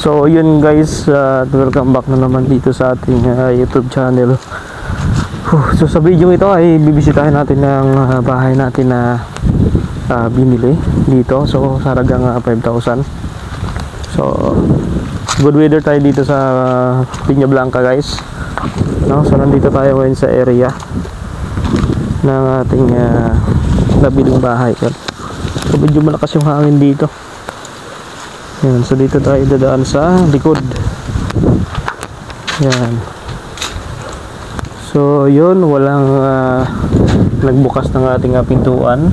So yun guys, welcome back na naman dito sa ating YouTube channel. So sa video ito ay bibisitahin natin ng bahay natin na binili dito. So sa halagang 5,000. So good weather tayo dito sa Piña Blanca guys, no? So nandito tayo ngayon sa area ng ating nabiling bahay. So medyo malakas yung hangin dito. Yan, so dito tayo dadaan sa likod. Yan. So yun, walang nagbukas ng ating pintuan.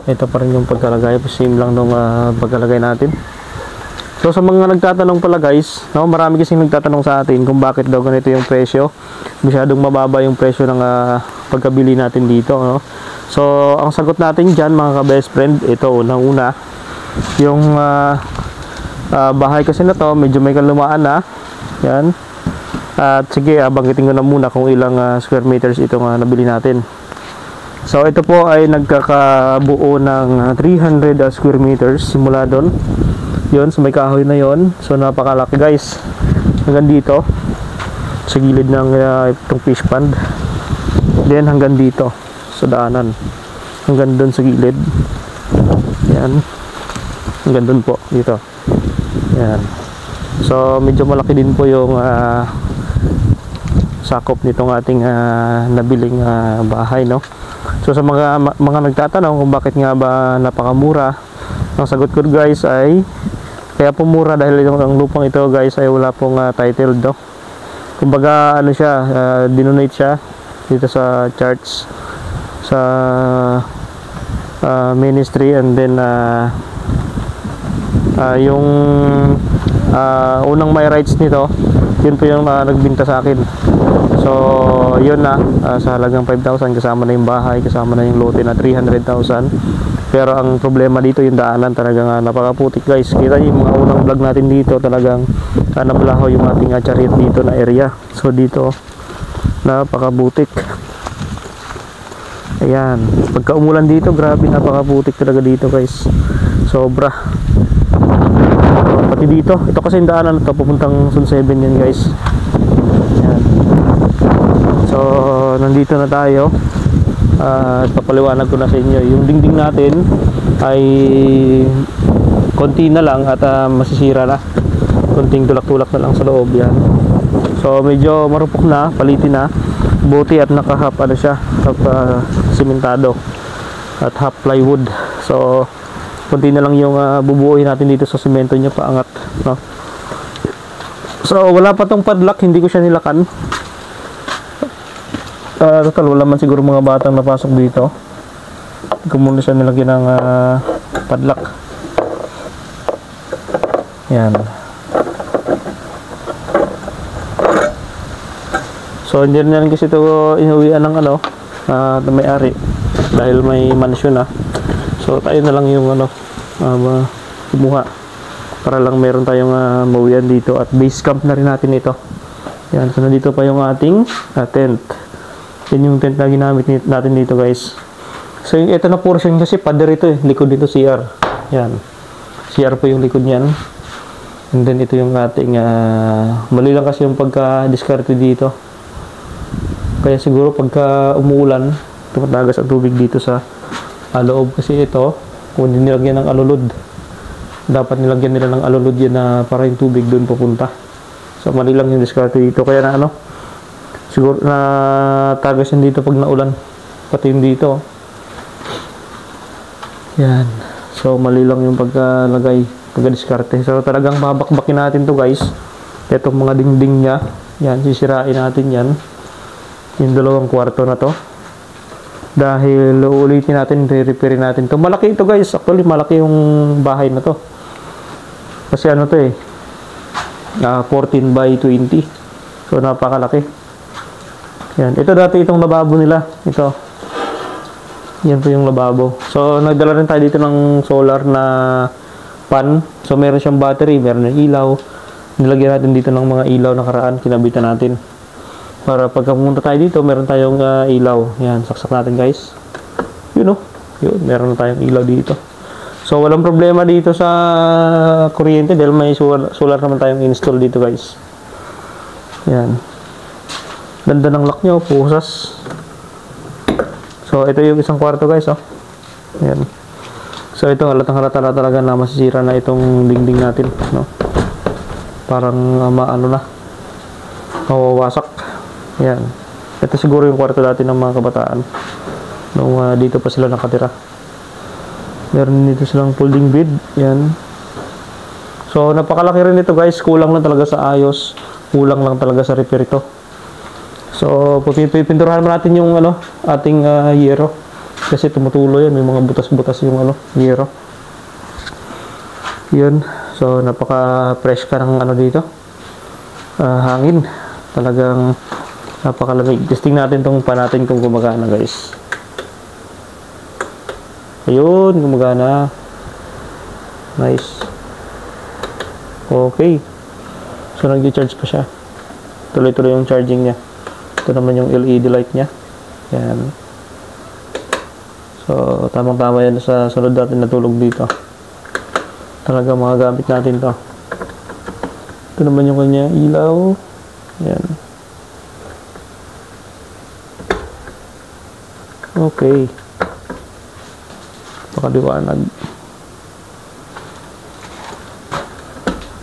Ito pa rin yung pagkalagay, same lang nung pagkalagay natin. So sa mga nagtatanong pala guys, no, marami kasing nagtatanong sa atin kung bakit daw ganito yung presyo. Masyadong mababa yung presyo ng pagkabili natin dito, no? So ang sagot natin dyan mga ka-best friend, ito unang-una, yung bahay kasi na to medyo may kalumaan na. Yan. At sige, banggitin ko na muna kung ilang square meters itong nabili natin. So ito po ay nagkakabuo ng 300 square meters simula doon. Yun, so may kahoy na yon. So napakalaki guys. Hanggang dito sa gilid ng itong fish pond. Then hanggang dito sa daanan. Hanggang doon sa gilid. Yan. Hanggang doon po dito. Yan. So medyo malaki din po yung sakop nitong ating nabiling bahay, no? So sa mga nagtatanong kung bakit nga ba napakamura, ang sagot ko guys ay kaya po mura dahil ang lupang ito guys ay wala pong title, no? Kumbaga ano siya, dinonate siya dito sa church, sa ministry, and then yung unang may rights nito, yun po yung nagbinta sa akin. So yun na, sa halagang 5,000 kasama na yung bahay, kasama na yung lote na 300,000. Pero ang problema dito yung daanan, talagang napakaputik guys. Kita yung mga unang vlog natin dito, talagang nabalaho yung ating chariot dito na area. So dito napakabutik. Ayan, pagka umulan dito, grabe, napakaputik talaga dito guys, sobra. Pati dito, ito kasi yung daanan ito pupuntang Sun 7 yan guys. Ayan. So nandito na tayo. Papaliwanag ko na sa inyo, yung dingding natin ay konti na lang at masisira na, konting tulak-tulak na lang sa loob. Yan, so medyo marupok na, palitin na, buti at naka-half ano siya, half simentado at half plywood. So konti na lang yung bubuuin natin dito sa semento niya paangat, no? So wala pa tong padlock, hindi ko siya nilakan. Total wala man siguro mga batang napasok dito. Kumuna siya nilagyan ng padlock. Yan. So hindi na rin kasi ito inuwian ng ano, may-ari dahil may mansion na. So tayo na lang yung ano, kumuha para lang meron tayong mawian dito, at base camp na rin natin ito. Yan, so nandito pa yung ating tent. Yan yung tent na ginamit natin dito guys. So yung ito na portion kasi pader ito likod dito CR. Yan, CR po yung likod niyan. And then ito yung ating mali lang kasi yung pagka-diskarte dito. Kaya siguro pagka umuulan, tumatagas ang tubig dito sa loob. Kasi ito, kung hindi nilagyan ng alulod, dapat nilagyan nila ng alulod yan na para yung tubig doon pupunta. So mali lang yung diskarte dito. Kaya na ano, siguro na tagas yan dito pag naulan, pati yung dito. Yan, so mali lang yung pagkalagay, pagka-diskarte. So talagang babakbakin natin to guys, itong mga dingding nya. Yan, sisirain natin yan, yung dalawang kwarto na to, dahil uulitin natin, re-repair natin to. Malaki ito guys, actually malaki yung bahay na to kasi ano to 14 by 20. So napakalaki. Yan, ito dati itong lababo nila, ito. Yan po yung lababo. So nagdala rin tayo dito ng solar na pan. So meron siyang battery, meron ng ilaw. Nilagyan natin dito ng mga ilaw nakaraan, kinabitan natin. Para pagka pumunta tayo dito, meron tayong ilaw. Yan, saksak natin guys. Yun, no? Yun, meron na tayong ilaw dito. So So walang problema dito sa kuryente dahil may solar naman tayong install dito guys. Yan. Ganda ng lock nyo, pusas. So ito yung isang kwarto guys, oh. Yan. So ito halatang halata na talaga na masisira na itong dingding natin, no. Parang maano na. Mawawasak. Yan. Ito siguro yung kwarto dati ng mga kabataan nung dito pa sila nakatira. Meron dito silang folding bed. Yan. So napakalaki rin ito guys. Kulang lang talaga sa ayos. Kulang lang talaga sa repair ito. So pipinturahan natin yung ating yero. Kasi tumutulo yan. May mga butas-butas yung yero. Yun. So napaka-fresh ka ng dito. Hangin. Talagang napakalamig. Testing natin tong pa natin kung gumagana guys. Ayun, gumagana. Nice. Okay. So nag-charge pa siya. Tuloy-tuloy yung charging niya. Ito naman yung LED light niya. Yan. So tamang-tama yan sa sunod natin natulog dito. Talaga mga gamit natin to. Ito naman yung kanya ilaw. Yan. Okay. Pakaliwanag.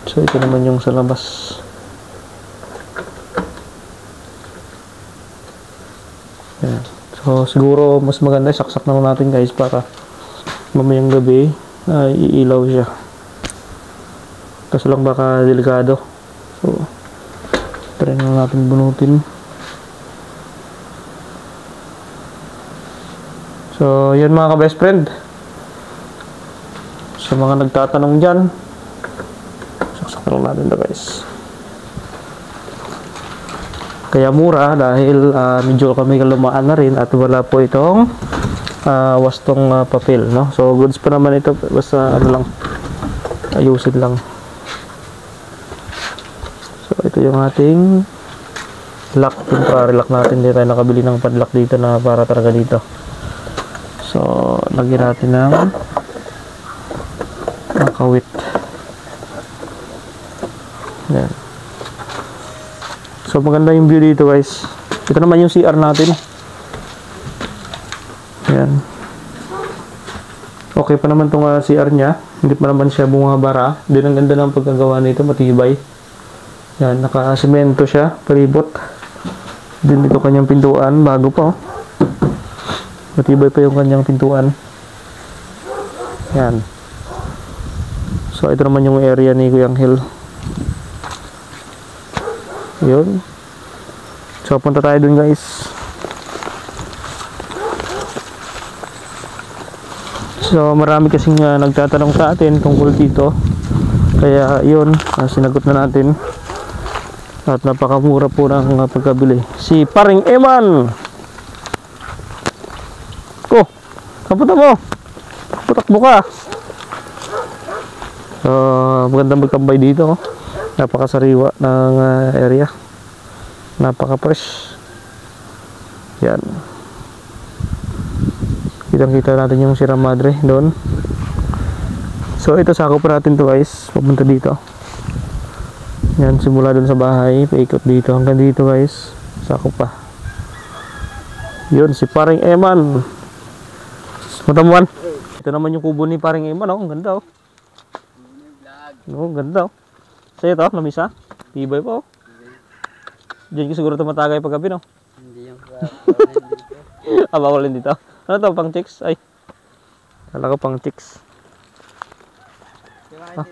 So ito naman yung sa labas. Yan. So siguro mas maganda saksak na natin guys para mamayang gabi iilaw siya. Kaso lang baka delikado. So try na natin bunutin. So yan mga ka-best friend. Sa mga nagtatanong dyan, saksak lang natin ito guys. Kaya mura dahil medyo kami kalumaan na rin at wala po itong wastong papel, no? So goods pa naman ito, basta lang ayusin lang. So ito yung ating lock, temporary lock natin. Hindi tayo nakabili ng padlock dito na para talaga dito. So lagyan natin ng nakawit. Yan. So maganda yung view dito guys. Ito naman yung CR natin. Yan. Okay pa naman itong CR nya. Hindi pa naman siya bumabara. Din ang ganda ng pagkagawa nito, matibay. Yan, naka-semento siya, palibot. Din dito kanyang pintuan, bago pa oh. Matibay pa yung kanyang pintuan. Yan. So ito naman yung area ni Kuya Angel. Yun. So punta tayo dun guys. So marami kasing nagtatanong sa atin tungkol dito. Kaya yun, sinagot na natin. At napakamura po ng pagkabili. Si Paring Eman. Oh, kapunta mo. Putakbo ka. So magandang magtambay dito. Napakasariwa ng area. Napaka-fresh. Yan. Kitang-kita natin yung Sierra Madre doon. So ito sakop pa natin to guys. Pupunta dito. Yan, simula doon sa bahay, paikot dito hanggang dito guys. Sakop pa. Yun, si Paring Eman. Matamuan. Ito naman yung kubo ni Paring Eman, oh. Ang ganda, oh. Oh, ganda, oh. Sa'yo ito, lamisa. Tibay po, oh. Diyan ka siguro tumatagay paggabi, no? Hindi yung Bawal din dito. Ano to, pang chicks? Ay. Kala ko pang chicks. Ah.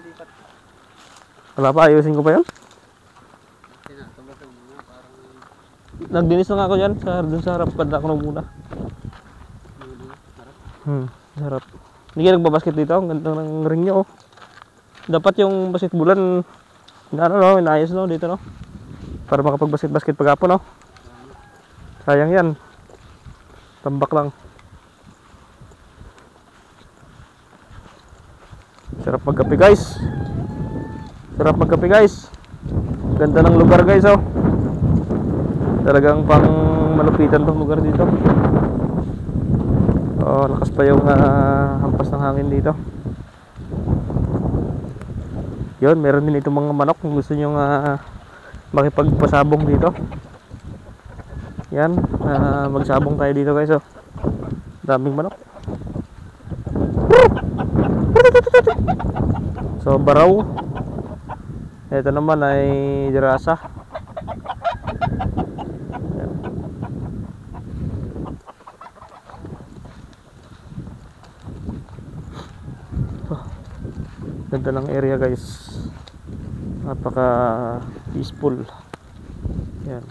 Wala pa, ayusin ko pa yun. Nagdinis na nga ako dyan, dun sa harap. Panda ko na muna. Sa harap. Hindi ka nagbabasket dito. Ang ganda ng ring nyo, oh. Dapat yung basketbulan, inayos, no, dito, no? Para makapag-basket pag-apon, no? Sayang yan. Tambak lang. Sarap magkape guys. Sarap magkape guys. Ganda ng lugar guys, oh. Talagang pang malupitan tong lugar dito. Oh, lakas pa yung hampas ng hangin dito. Yun, meron din itong mga manok kung gusto nyo makipagpasabong dito. Yan, magsabong tayo dito guys. Oh. Daming manok. So baraw. Ito naman ay dirasa. Yan. Oh, ganda ng area guys. Napaka peaceful. Yan.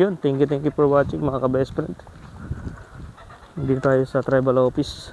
Yun, thank you for watching mga ka-best friend. Dito tayo sa tribal office.